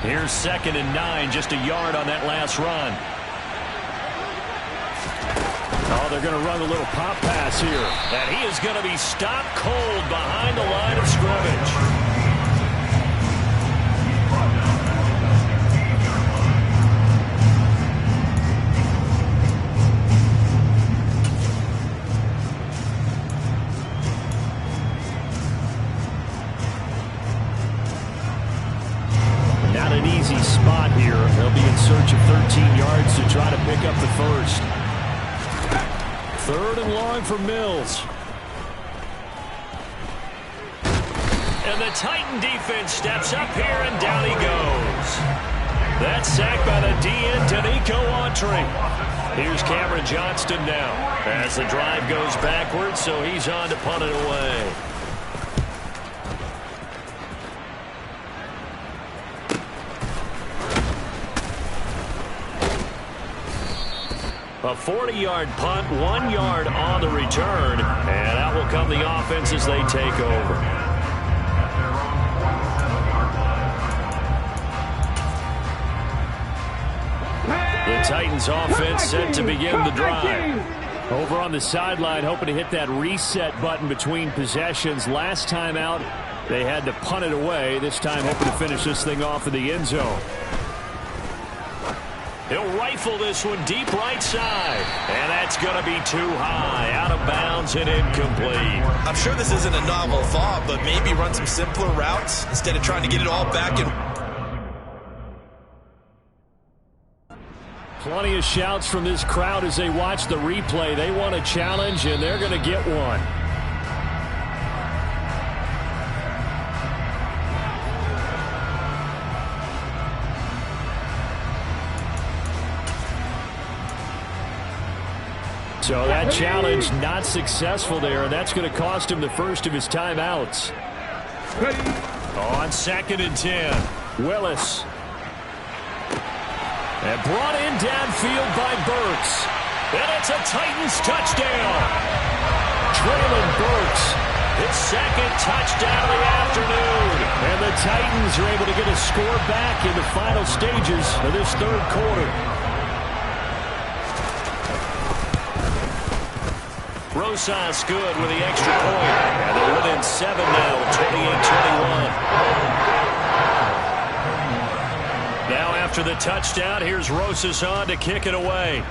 Here's 2nd and 9, just a yard on that last run. Oh, they're going to run a little pop pass here. And he is going to be stopped cold behind the line of scrimmage. Not an easy spot here. They'll be in search of 13 yards to try to pick up the first. 3rd and long for Mills. And the Titan defense steps up here, and down he goes. That's sacked by the DN, Danico Autry. Here's Cameron Johnston now as the drive goes backwards, so he's on to punt it away. A 40-yard punt, 1 yard on the return, and out will come the offense as they take over. The Titans offense set to begin the drive. Over on the sideline, hoping to hit that reset button between possessions. Last time out, they had to punt it away. This time, hoping to finish this thing off in the end zone. He'll rifle this one deep right side. And that's going to be too high. Out of bounds and incomplete. I'm sure this isn't a novel thought, but maybe run some simpler routes instead of trying to get it all back in. Plenty of shouts from this crowd as they watch the replay. They want a challenge, and they're going to get one. So that challenge not successful there, and that's going to cost him the first of his timeouts. On 2nd and 10, Willis. And brought in downfield by Burks. and it's a Titans touchdown. Traylon Burks His second touchdown of the afternoon. And the Titans are able to get a score back in the final stages of this third quarter. Rosas good with the extra point. And they're within 7 now, 28-21. Now after the touchdown, here's Rosas on to kick it away.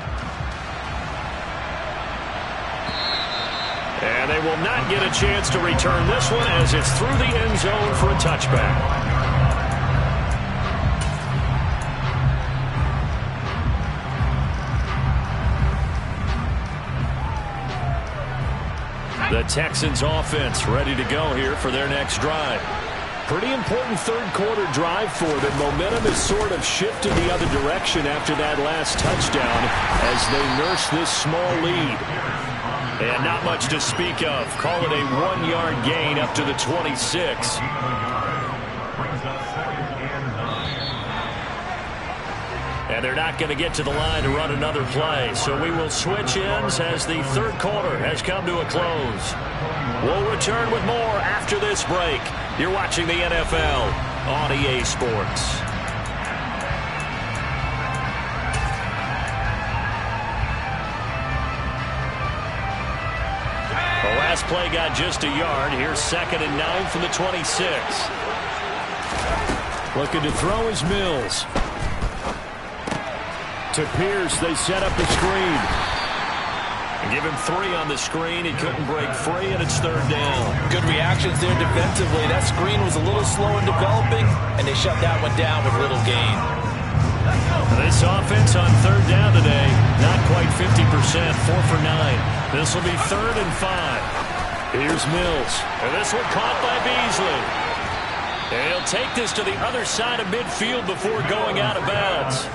And they will not get a chance to return this one as it's through the end zone for a touchback. The Texans offense ready to go here for their next drive. Pretty important third quarter drive for them. Momentum has sort of shifted the other direction after that last touchdown as they nurse this small lead. And not much to speak of. Call it a 1-yard gain up to the 26. And they're not going to get to the line to run another play. So we will switch ends as the third quarter has come to a close. We'll return with more after this break. You're watching the NFL on EA Sports. The last play got just a yard. Here's 2nd and 9 from the 26. Looking to throw is Mills. To Pierce, they set up the screen. Give him 3 on the screen. He couldn't break free, and it's 3rd down. Good reactions there defensively. That screen was a little slow in developing, and they shut that one down with little gain. This offense on 3rd down today, not quite 50%, 4 for 9. This will be 3rd and 5. Here's Mills. And this one caught by Beasley. And he'll take this to the other side of midfield before going out of bounds.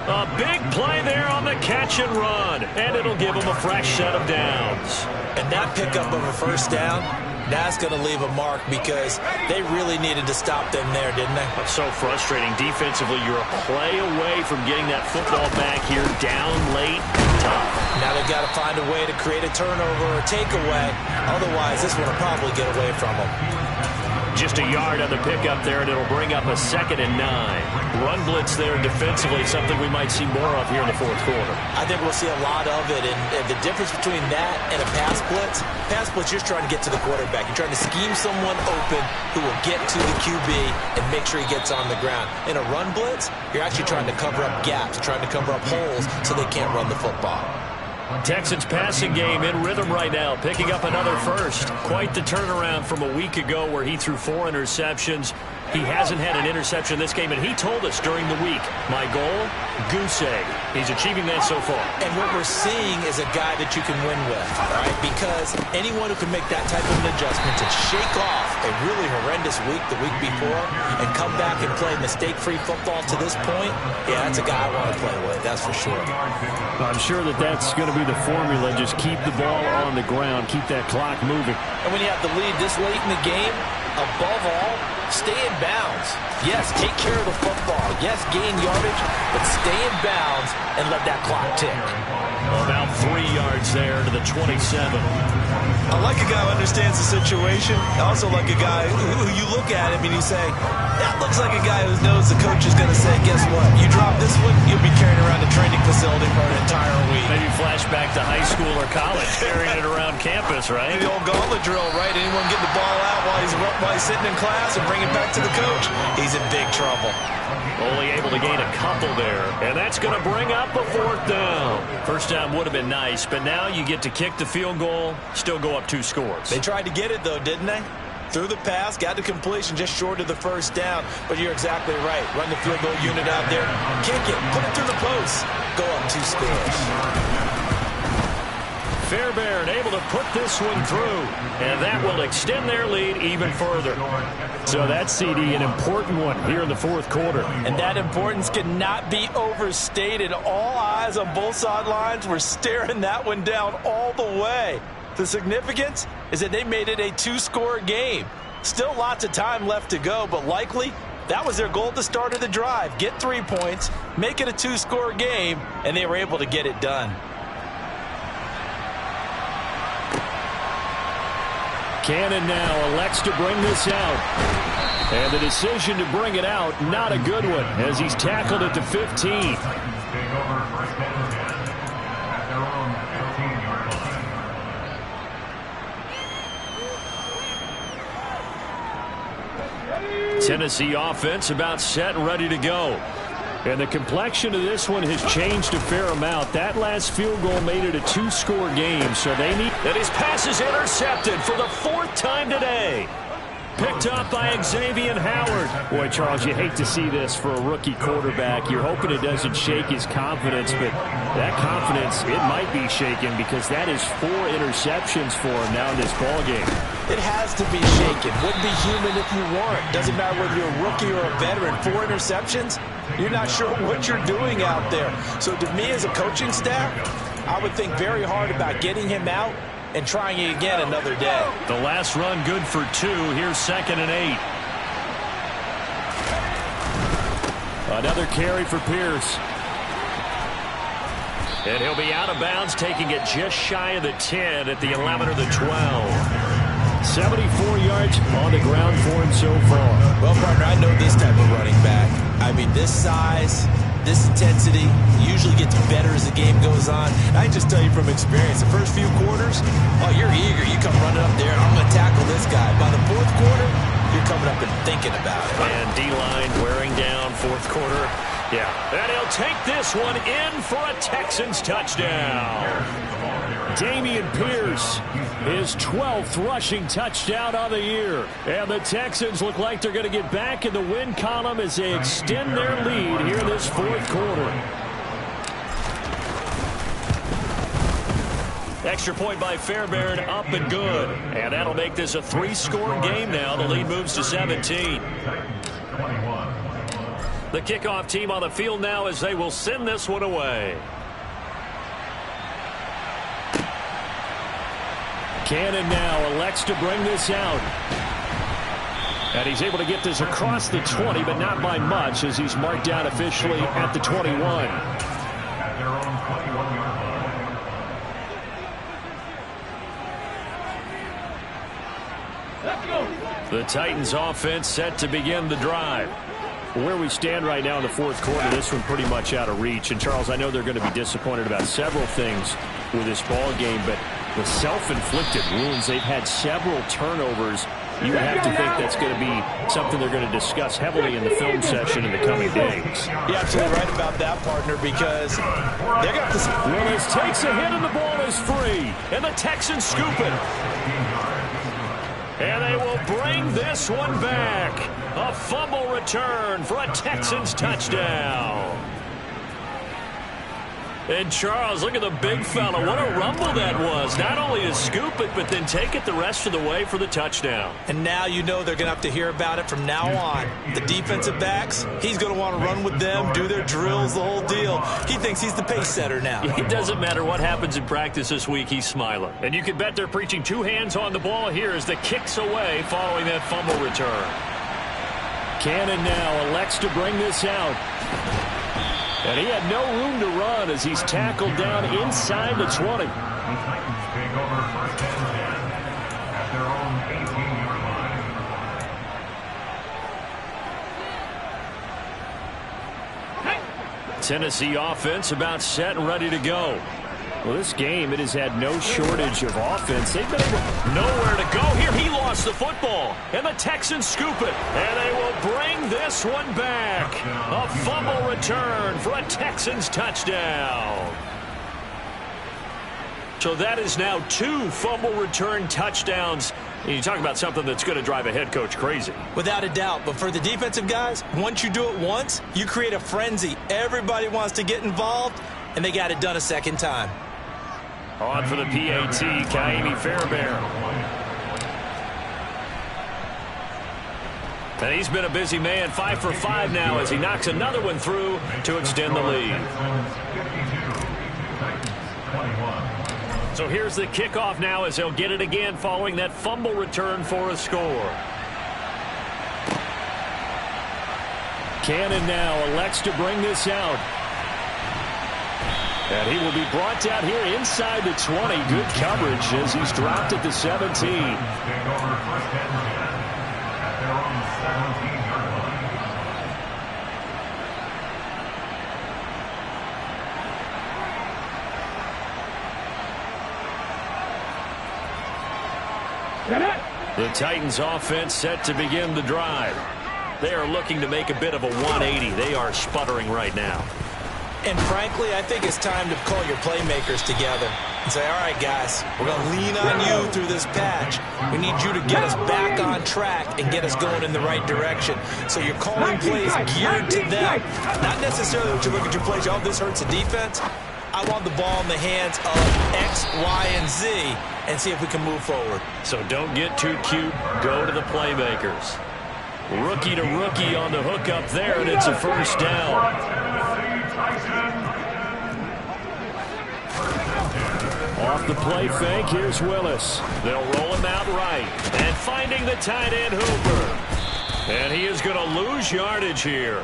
A big play there on the catch and run, and it'll give them a fresh set of downs. And that pickup of a first down, that's going to leave a mark because they really needed to stop them there, didn't they? That's so frustrating. Defensively, you're a play away from getting that football back here down late. Tough. Now they've got to find a way to create a turnover or takeaway. Otherwise, this one will probably get away from them. Just a yard on the pickup there, and it'll bring up a 2nd and 9. Run blitz there defensively, something we might see more of here in the fourth quarter. I think we'll see a lot of it, and the difference between that and a pass blitz, you're trying to get to the quarterback. You're trying to scheme someone open who will get to the QB and make sure he gets on the ground. In a run blitz, you're actually trying to cover up gaps, trying to cover up holes so they can't run the football. Texans passing game in rhythm right now, picking up another first. Quite the turnaround from a week ago where he threw 4 interceptions. He hasn't had an interception this game, and he told us during the week, my goal, goose egg. He's achieving that so far. And what we're seeing is a guy that you can win with, right? Because anyone who can make that type of an adjustment to shake off a really horrendous week the week before and come back and play mistake-free football to this point, yeah, that's a guy I want to play with, that's for sure. I'm sure that that's going to be the formula. Just keep the ball on the ground, keep that clock moving. And when you have the lead this late in the game, above all, stay in bounds. Yes, take care of the football. Yes, gain yardage, but stay in bounds and let that clock tick. About 3 yards there to the 27. I like a guy who understands the situation. I also like a guy who you look at him and you say, that looks like a guy who knows the coach is going to say, guess what? You drop this one, you'll be carrying around the training facility for an entire week. Maybe flashback to high school or college, carrying it around campus, right? The old gauntlet drill, right? Anyone get the ball out while he's sitting in class and bring it back to the coach, he's in big trouble. Only able to gain a couple there, and that's going to bring up a 4th down. First down would have been nice, but now you get to kick the field goal, still go up 2 scores. They tried to get it, though, didn't they? Threw the pass, got the completion just short of the first down, but you're exactly right. Run the field goal unit out there, kick it, put it through the post, go up 2 scores. Fairbairn able to put this one through, and that will extend their lead even further. So that's, CD, an important one here in the fourth quarter. And that importance cannot be overstated. All eyes on both sidelines were staring that one down all the way. The significance is that they made it a 2-score game. Still lots of time left to go, but likely that was their goal at the start of the drive. Get 3 points, make it a 2-score game, and they were able to get it done. Cannon now elects to bring this out. And the decision to bring it out, not a good one, as he's tackled at the 15. Tennessee offense about set and ready to go. And the complexion of this one has changed a fair amount. That last field goal made it a 2-score game, so they need... And his pass is intercepted for the 4th time today. Picked up by Xavier Howard. Boy, Charles, you hate to see this for a rookie quarterback. You're hoping it doesn't shake his confidence, but that confidence, it might be shaken because that is 4 interceptions for him now in this ballgame. It has to be shaken. Wouldn't be human if you weren't. Doesn't matter whether you're a rookie or a veteran. 4 interceptions, you're not sure what you're doing out there. So to me as a coaching staff, I would think very hard about getting him out and trying it again another day. The last run good for 2. Here's 2nd and 8. Another carry for Pierce. And he'll be out of bounds, taking it just shy of the 10 at the 11 or the 12. 74 yards on the ground for him so far. Well, partner, I know this type of running back. I mean, this size, this intensity usually gets better as the game goes on. I can just tell you from experience, the first few quarters, oh, you're eager. You come running up there, and I'm going to tackle this guy. By the 4th quarter, you're coming up and thinking about it. And D-line wearing down 4th quarter. Yeah. And he'll take this one in for a Texans touchdown. Dameon Pierce, his 12th rushing touchdown of the year. And the Texans look like they're going to get back in the win column as they extend their lead here in this 4th quarter. Extra point by Fairbairn, up and good. And that'll make this a 3-score game now. The lead moves to 17. The kickoff team on the field now as they will send this one away. Cannon now elects to bring this out. And he's able to get this across the 20, but not by much as he's marked down officially at the 21. The Titans offense set to begin the drive. Where we stand right now in the 4th quarter, this one pretty much out of reach. And, Charles, I know they're going to be disappointed about several things with this ball game, but the self-inflicted wounds, they've had several turnovers. You have to think that's going to be something they're going to discuss heavily in the film session in the coming days. You're absolutely right about that, partner, because they got this. Willis takes a hit and the ball is free. And the Texans scoop it. And they will bring this one back. A fumble return for a Texans touchdown. And Charles, look at the big fella. What a rumble that was. Not only to scoop it, but then take it the rest of the way for the touchdown. And now you know they're going to have to hear about it from now on. The defensive backs, he's going to want to run with them, do their drills, the whole deal. He thinks he's the pace setter now. It doesn't matter what happens in practice this week, he's smiling. And you can bet they're preaching 2 hands on the ball here as the kick's away following that fumble return. Cannon now elects to bring this out. And he had no room to run as he's tackled down inside the 20. Tennessee offense about set and ready to go. Well, this game, it has had no shortage of offense. They've been able... Nowhere to go here. He lost the football. And the Texans scoop it. And they will bring this one back. A fumble return for a Texans touchdown. So that is now 2 fumble return touchdowns. And you talk about something that's going to drive a head coach crazy. Without a doubt. But for the defensive guys, once you do it once, you create a frenzy. Everybody wants to get involved, and they got it done a second time. On for the PAT, Kaimi Fairbairn. And he's been a busy man, 5 for 5 now as he knocks another one through to extend the lead. So here's the kickoff now as they'll get it again following that fumble return for a score. Cannon now elects to bring this out. And he will be brought down here inside the 20. Good coverage as he's dropped at the 17. The Titans offense set to begin the drive. They are looking to make a bit of a 180. They are sputtering right now. And frankly, I think it's time to call your playmakers together and say, all right, guys, we're going to lean on you through this patch. We need you to get us back on track and get us going in the right direction. So you're calling plays geared to them. Not necessarily what you look at your plays, oh, this hurts the defense. I want the ball in the hands of X, Y, and Z and see if we can move forward. So don't get too cute. Go to the playmakers. Rookie to rookie on the hook up there, and it's a first down. Off the play fake, here's Willis. They'll roll him out right. And finding the tight end, Hooper. And he is going to lose yardage here.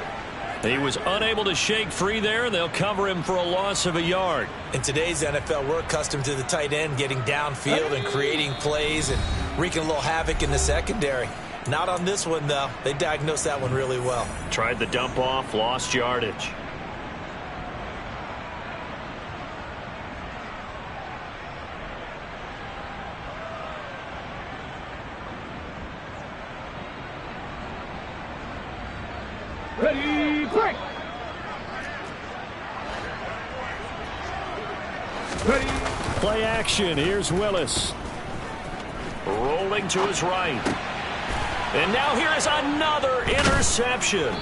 He was unable to shake free there, and they'll cover him for a loss of a yard. In today's NFL, we're accustomed to the tight end getting downfield and creating plays and wreaking a little havoc in the secondary. Not on this one, though. They diagnosed that one really well. Tried the dump off, lost yardage. Ready, break! Ready. Play action. Here's Willis. Rolling to his right. And now here is another interception.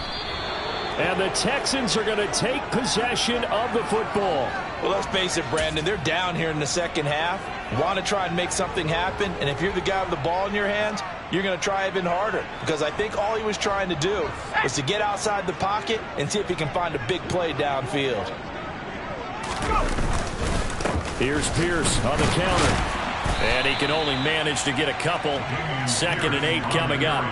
And the Texans are going to take possession of the football. Well, let's face it, Brandon. They're down here in the second half. Want to try and make something happen. And if you're the guy with the ball in your hands, you're going to try even harder. Because I think all he was trying to do was to get outside the pocket and see if he can find a big play downfield. Here's Pierce on the counter. And he can only manage to get a couple. 2nd and 8 coming up.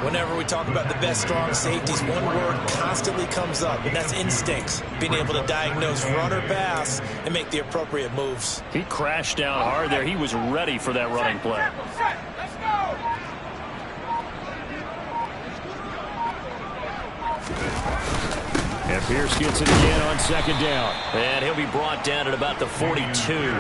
Whenever we talk about the best strong safeties, one word constantly comes up, and that's instincts. Being able to diagnose run or pass and make the appropriate moves. He crashed down hard there. He was ready for that running play. Let's go! And Pierce gets it again on 2nd down. And he'll be brought down at about the 42.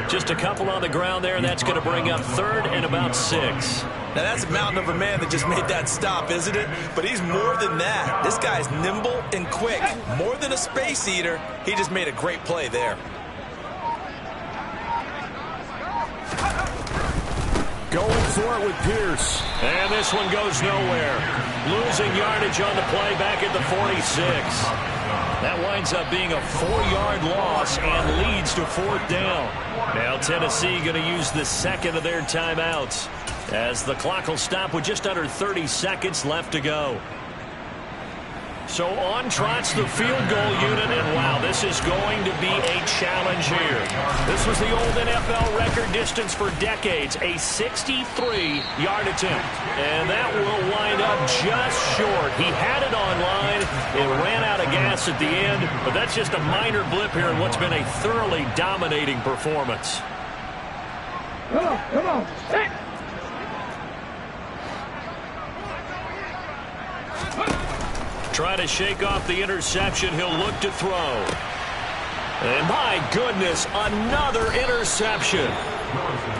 Just a couple on the ground there, and that's going to bring up 3rd and about 6. Now, that's a mountain of a man that just made that stop, isn't it? But he's more than that. This guy's nimble and quick. More than a space eater, he just made a great play there. Going for it with Pierce. And this one goes nowhere. Losing yardage on the play back at the 46. That winds up being a 4-yard loss and leads to 4th down. Now Tennessee going to use the 2nd of their timeouts as the clock will stop with just under 30 seconds left to go. So on trots the field goal unit, and wow, this is going to be a challenge here. This was the old NFL record distance for decades, a 63-yard attempt. And that will wind up just short. He had it on line. It ran out of gas at the end, but that's just a minor blip here in what's been a thoroughly dominating performance. Come on, set! Try to shake off the interception. He'll look to throw. And my goodness, another interception.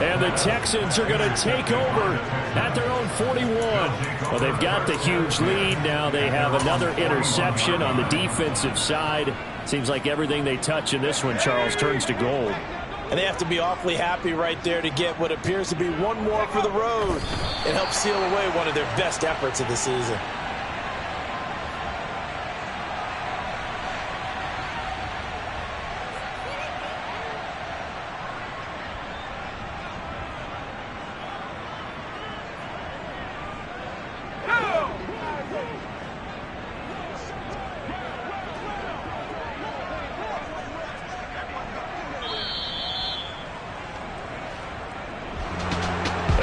And the Texans are going to take over at their own 41. Well, they've got the huge lead. Now they have another interception on the defensive side. Seems like everything they touch in this one, Charles, turns to gold. And they have to be awfully happy right there to get what appears to be one more for the road. It helps seal away one of their best efforts of the season.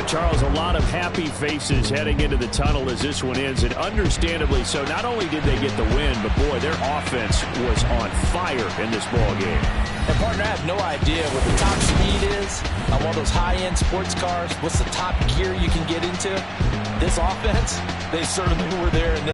Charles, a lot of happy faces heading into the tunnel as this one ends, and understandably so. Not only did they get the win, but, boy, their offense was on fire in this ball game. And, partner, I have no idea what the top speed is on one of those high-end sports cars. What's the top gear you can get into? This offense, they certainly were there.